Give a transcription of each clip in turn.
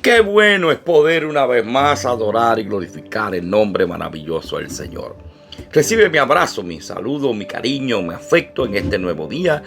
Qué bueno es poder una vez más adorar y glorificar el nombre maravilloso del Señor. Recibe mi abrazo, mi saludo, mi cariño, mi afecto en este nuevo día.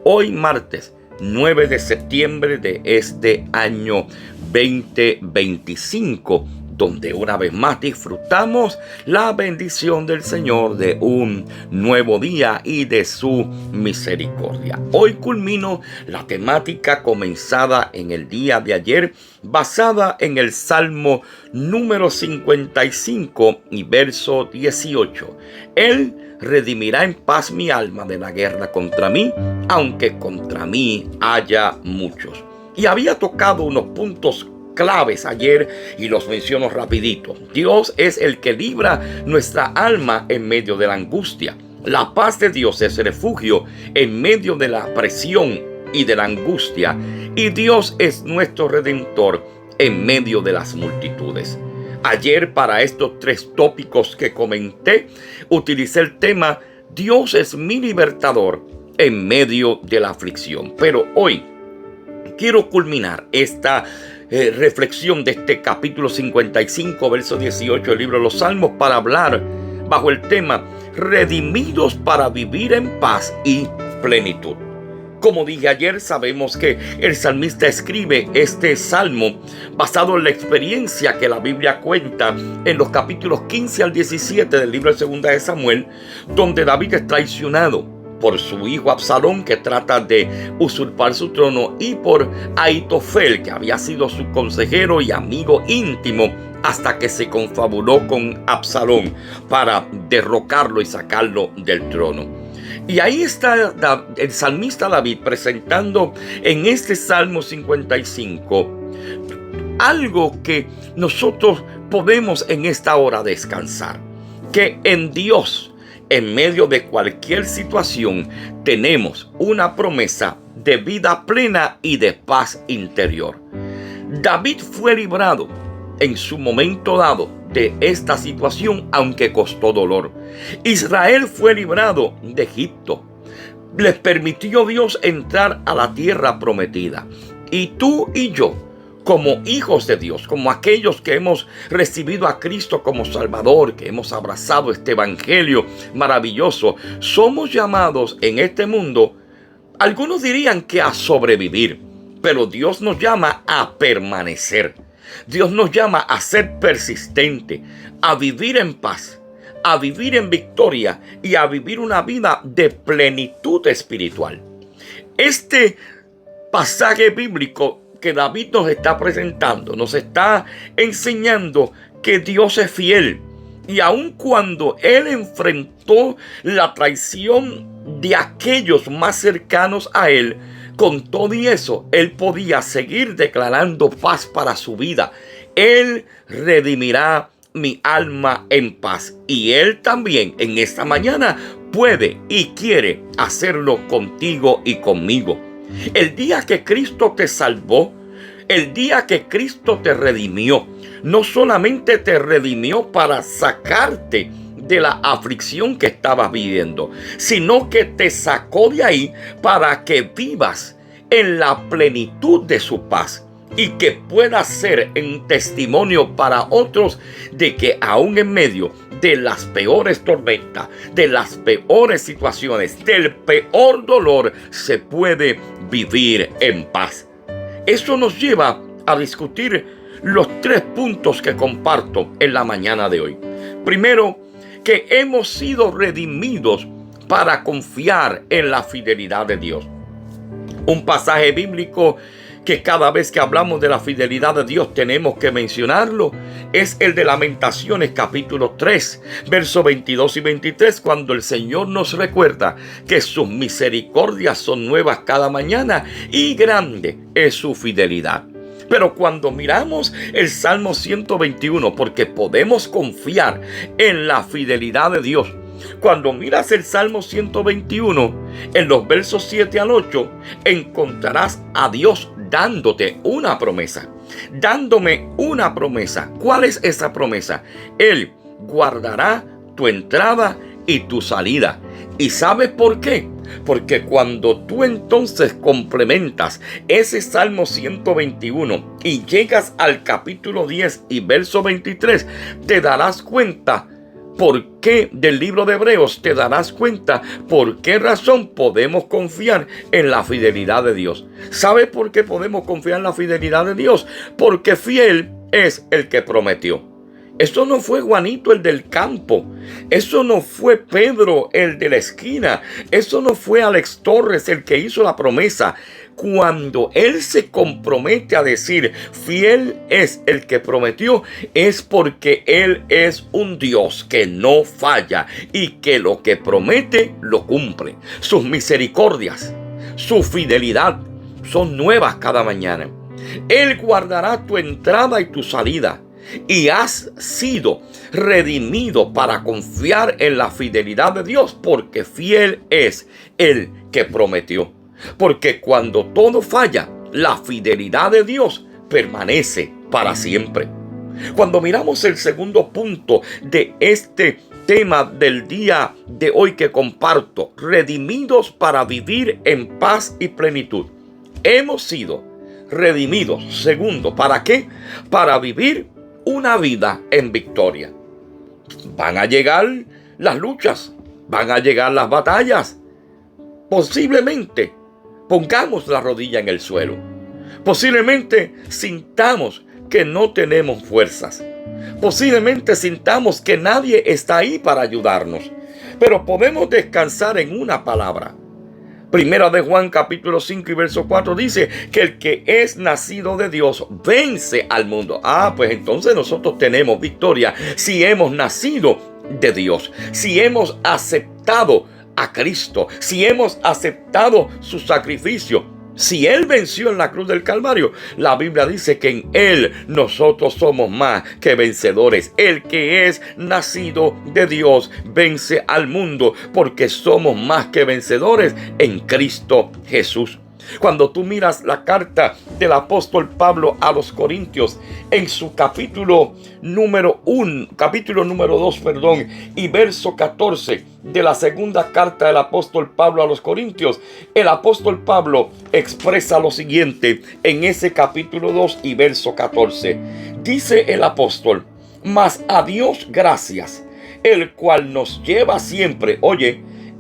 Hoy martes 9 de septiembre de este año 2025, donde una vez más disfrutamos la bendición del Señor de un nuevo día y de su misericordia. Hoy culmino la temática comenzada en el día de ayer, basada en el Salmo número 55 y verso 18. Él redimirá en paz mi alma de la guerra contra mí, aunque contra mí haya muchos. Y había tocado unos puntos claves ayer y los menciono rapidito. Dios es el que libra nuestra alma en medio de la angustia. La paz de Dios es refugio en medio de la presión y de la angustia. Y Dios es nuestro redentor en medio de las multitudes. Ayer, para estos tres tópicos que comenté, utilicé el tema Dios es mi libertador en medio de la aflicción. Pero hoy quiero culminar esta reflexión de este capítulo 55, verso 18 del libro de los Salmos, para hablar bajo el tema redimidos para vivir en paz y plenitud. Como dije ayer, sabemos que el salmista escribe este salmo basado en la experiencia que la Biblia cuenta en los capítulos 15 al 17 del libro de 2 de Samuel, donde David es traicionado por su hijo Absalón, que trata de usurpar su trono, y por Ahitofel, que había sido su consejero y amigo íntimo, hasta que se confabuló con Absalón para derrocarlo y sacarlo del trono. Y ahí está el salmista David presentando en este Salmo 55 algo que nosotros podemos en esta hora descansar, que en Dios, en medio de cualquier situación, tenemos una promesa de vida plena y de paz interior. David fue librado en su momento dado de esta situación, aunque costó dolor. Israel fue librado de Egipto. Les permitió Dios entrar a la tierra prometida. Y tú y yo, como hijos de Dios, como aquellos que hemos recibido a Cristo como Salvador, que hemos abrazado este evangelio maravilloso, somos llamados en este mundo, algunos dirían que a sobrevivir, pero Dios nos llama a permanecer. Dios nos llama a ser persistente, a vivir en paz, a vivir en victoria y a vivir una vida de plenitud espiritual. Este pasaje bíblico que David nos está presentando, nos está enseñando que Dios es fiel. Y aun cuando él enfrentó la traición de aquellos más cercanos a él, con todo y eso, él podía seguir declarando paz para su vida. Él redimirá mi alma en paz. Y él también en esta mañana puede y quiere hacerlo contigo y conmigo. El día que Cristo te salvó, el día que Cristo te redimió, no solamente te redimió para sacarte de la aflicción que estabas viviendo, sino que te sacó de ahí para que vivas en la plenitud de su paz y que puedas ser un testimonio para otros de que aún en medio de las peores tormentas, de las peores situaciones, del peor dolor, se puede vivir en paz. Eso nos lleva a discutir los tres puntos que comparto en la mañana de hoy. Primero, que hemos sido redimidos para confiar en la fidelidad de Dios. Un pasaje bíblico que cada vez que hablamos de la fidelidad de Dios tenemos que mencionarlo es el de Lamentaciones capítulo 3, versos 22 y 23, cuando el Señor nos recuerda que sus misericordias son nuevas cada mañana y grande es su fidelidad. Pero cuando miramos el Salmo 121, porque podemos confiar en la fidelidad de Dios, cuando miras el Salmo 121, en los versos 7 al 8, encontrarás a Dios dándote una promesa, dándome una promesa. ¿Cuál es esa promesa? Él guardará tu entrada y tu salida. ¿Y sabes por qué? Porque cuando tú entonces complementas ese Salmo 121 y llegas al capítulo 10 y verso 23, te darás cuenta por qué del libro de Hebreos, te darás cuenta por qué razón podemos confiar en la fidelidad de Dios. ¿Sabes por qué podemos confiar en la fidelidad de Dios? Porque fiel es el que prometió. Eso no fue Juanito el del campo. Eso no fue Pedro el de la esquina. Eso no fue Alex Torres el que hizo la promesa. Cuando él se compromete a decir fiel es el que prometió, es porque él es un Dios que no falla y que lo que promete lo cumple. Sus misericordias, su fidelidad son nuevas cada mañana. Él guardará tu entrada y tu salida. Y has sido redimido para confiar en la fidelidad de Dios, porque fiel es el que prometió. Porque cuando todo falla, la fidelidad de Dios permanece para siempre. Cuando miramos el segundo punto de este tema del día de hoy que comparto, redimidos para vivir en paz y plenitud. Hemos sido redimidos. Segundo, ¿para qué? Para vivir una vida en victoria. Van a llegar las luchas, van a llegar las batallas. Posiblemente pongamos la rodilla en el suelo. Posiblemente sintamos que no tenemos fuerzas. Posiblemente sintamos que nadie está ahí para ayudarnos. Pero podemos descansar en una palabra. Primera de Juan capítulo 5 y verso 4 dice que el que es nacido de Dios vence al mundo. Pues entonces nosotros tenemos victoria si hemos nacido de Dios, si hemos aceptado a Cristo, si hemos aceptado su sacrificio. Si Él venció en la cruz del Calvario, la Biblia dice que en Él nosotros somos más que vencedores. El que es nacido de Dios vence al mundo, porque somos más que vencedores en Cristo Jesús. Cuando tú miras la carta del apóstol Pablo a los Corintios, en su capítulo número 2, y verso 14 de la segunda carta del apóstol Pablo a los Corintios, el apóstol Pablo expresa lo siguiente en ese capítulo 2 y verso 14. Dice el apóstol: mas a Dios gracias, el cual nos lleva siempre,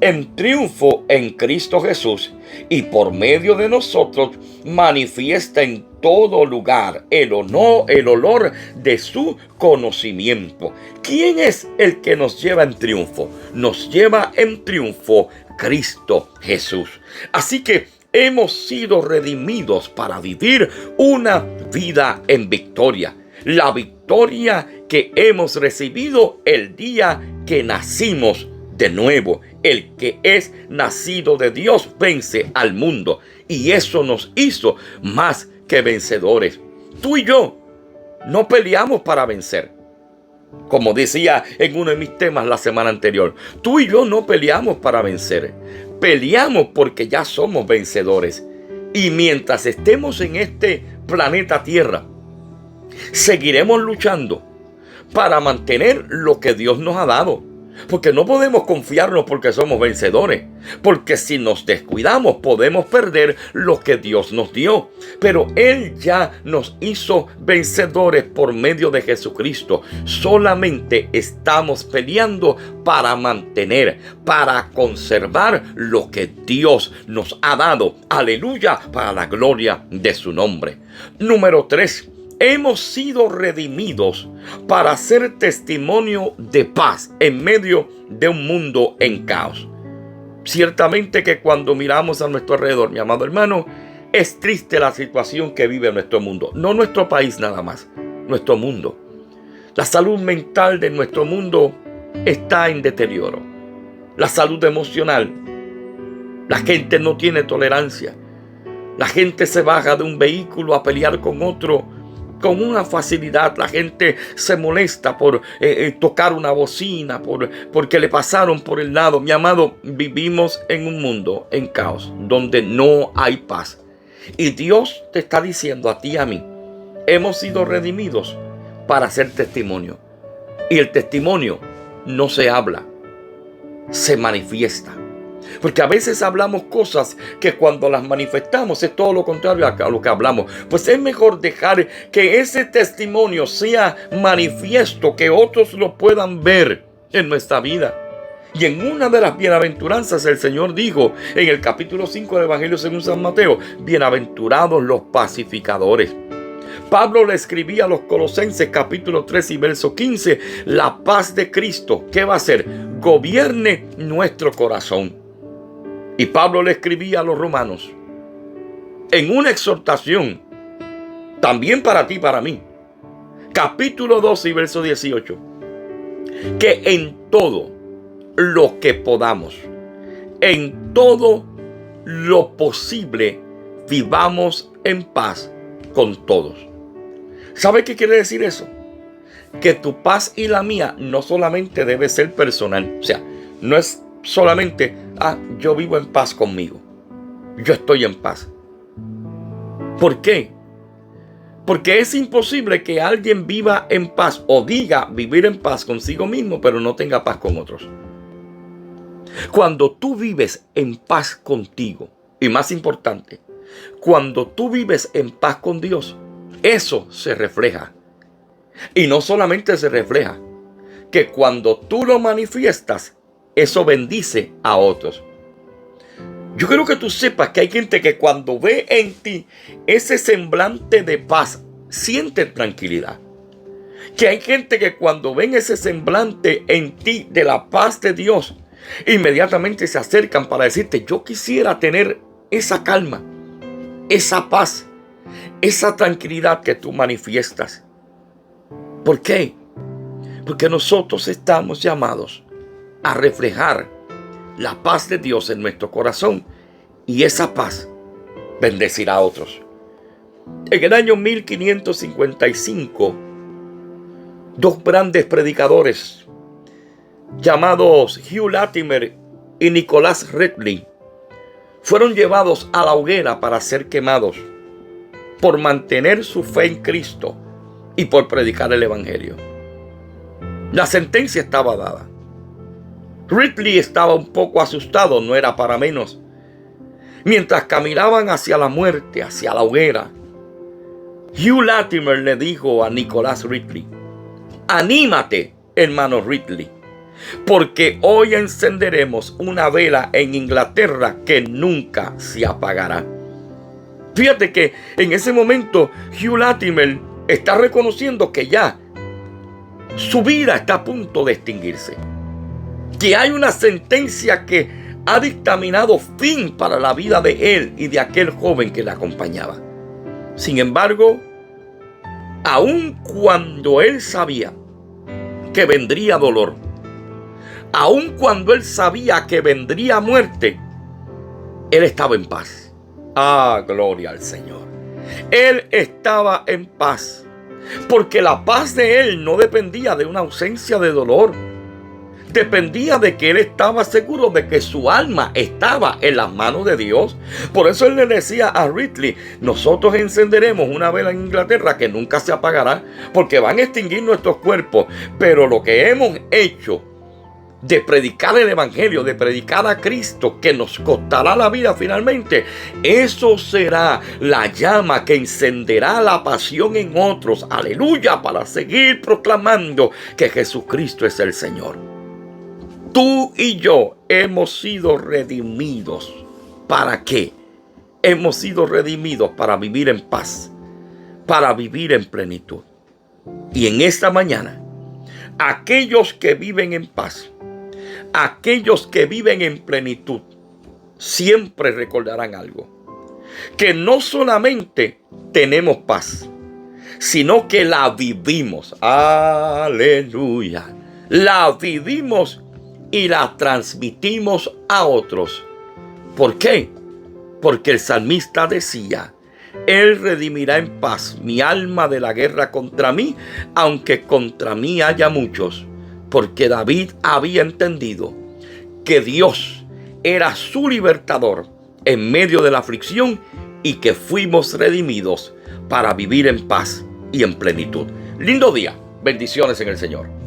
en triunfo en Cristo Jesús, y por medio de nosotros manifiesta en todo lugar el olor de su conocimiento. ¿Quién es el que nos lleva en triunfo? Nos lleva en triunfo Cristo Jesús. Así que hemos sido redimidos para vivir una vida en victoria. La victoria que hemos recibido el día que nacimos de nuevo. El que es nacido de Dios vence al mundo, y eso nos hizo más que vencedores. Tú y yo no peleamos para vencer. Como decía en uno de mis temas la semana anterior, tú y yo no peleamos para vencer. Peleamos porque ya somos vencedores. Y mientras estemos en este planeta Tierra, seguiremos luchando para mantener lo que Dios nos ha dado. Porque no podemos confiarnos porque somos vencedores. Porque si nos descuidamos podemos perder lo que Dios nos dio. Pero Él ya nos hizo vencedores por medio de Jesucristo. Solamente estamos peleando para mantener, para conservar lo que Dios nos ha dado. Aleluya, para la gloria de su nombre. Número 3. Hemos sido redimidos para ser testimonio de paz en medio de un mundo en caos. Ciertamente que cuando miramos a nuestro alrededor, mi amado hermano, es triste la situación que vive nuestro mundo. No nuestro país nada más, nuestro mundo. La salud mental de nuestro mundo está en deterioro. La salud emocional. La gente no tiene tolerancia. La gente se baja de un vehículo a pelear con otro con una facilidad. La gente se molesta por tocar una bocina, porque le pasaron por el lado. Mi amado, vivimos en un mundo en caos, donde no hay paz. Y Dios te está diciendo a ti y a mí, hemos sido redimidos para hacer testimonio. Y el testimonio no se habla, se manifiesta. Porque a veces hablamos cosas que cuando las manifestamos es todo lo contrario a lo que hablamos. Pues es mejor dejar que ese testimonio sea manifiesto, que otros lo puedan ver en nuestra vida. Y en una de las bienaventuranzas el Señor dijo en el capítulo 5 del Evangelio según San Mateo: bienaventurados los pacificadores. Pablo le escribía a los Colosenses capítulo 3 y verso 15: la paz de Cristo, ¿qué va a hacer? Gobierne nuestro corazón. Y Pablo le escribía a los romanos en una exhortación, también para ti y para mí, capítulo 12 y verso 18, que en todo lo que podamos, en todo lo posible, vivamos en paz con todos. ¿Sabe qué quiere decir eso? Que tu paz y la mía no solamente debe ser personal. O sea, no es solamente, yo vivo en paz conmigo, yo estoy en paz. ¿Por qué? Porque es imposible que alguien viva en paz o diga vivir en paz consigo mismo, pero no tenga paz con otros. Cuando tú vives en paz contigo, y más importante, cuando tú vives en paz con Dios, eso se refleja. Y no solamente se refleja, que cuando tú lo manifiestas, eso bendice a otros. Yo quiero que tú sepas que hay gente que cuando ve en ti ese semblante de paz, siente tranquilidad. Que hay gente que cuando ven ese semblante en ti de la paz de Dios, inmediatamente se acercan para decirte: yo quisiera tener esa calma, esa paz, esa tranquilidad que tú manifiestas. ¿Por qué? Porque nosotros estamos llamados a reflejar la paz de Dios en nuestro corazón, y esa paz bendecirá a otros. En el año 1555, dos grandes predicadores llamados Hugh Latimer y Nicholas Ridley fueron llevados a la hoguera para ser quemados por mantener su fe en Cristo y por predicar el Evangelio. La sentencia estaba dada. Ridley estaba un poco asustado, no era para menos. Mientras caminaban hacia la muerte, hacia la hoguera, Hugh Latimer le dijo a Nicholas Ridley: anímate, hermano Ridley, porque hoy encenderemos una vela en Inglaterra que nunca se apagará. Fíjate que en ese momento Hugh Latimer está reconociendo que ya su vida está a punto de extinguirse, que hay una sentencia que ha dictaminado fin para la vida de él y de aquel joven que le acompañaba. Sin embargo, aun cuando él sabía que vendría dolor, aun cuando él sabía que vendría muerte, él estaba en paz. Gloria al Señor. Él estaba en paz, porque la paz de él no dependía de una ausencia de dolor. Dependía de que él estaba seguro de que su alma estaba en las manos de Dios. Por eso él le decía a Ridley: nosotros encenderemos una vela en Inglaterra que nunca se apagará, porque van a extinguir nuestros cuerpos, pero lo que hemos hecho de predicar el Evangelio, de predicar a Cristo, que nos costará la vida finalmente, eso será la llama que encenderá la pasión en otros, aleluya, para seguir proclamando que Jesucristo es el Señor. Tú y yo hemos sido redimidos. ¿Para qué? Hemos sido redimidos para vivir en paz, para vivir en plenitud. Y en esta mañana, aquellos que viven en paz, aquellos que viven en plenitud, siempre recordarán algo: que no solamente tenemos paz, sino que la vivimos. Aleluya. La vivimos y la transmitimos a otros. ¿Por qué? Porque el salmista decía: Él redimirá en paz mi alma de la guerra contra mí, aunque contra mí haya muchos. Porque David había entendido que Dios era su libertador en medio de la aflicción y que fuimos redimidos para vivir en paz y en plenitud. Lindo día. Bendiciones en el Señor.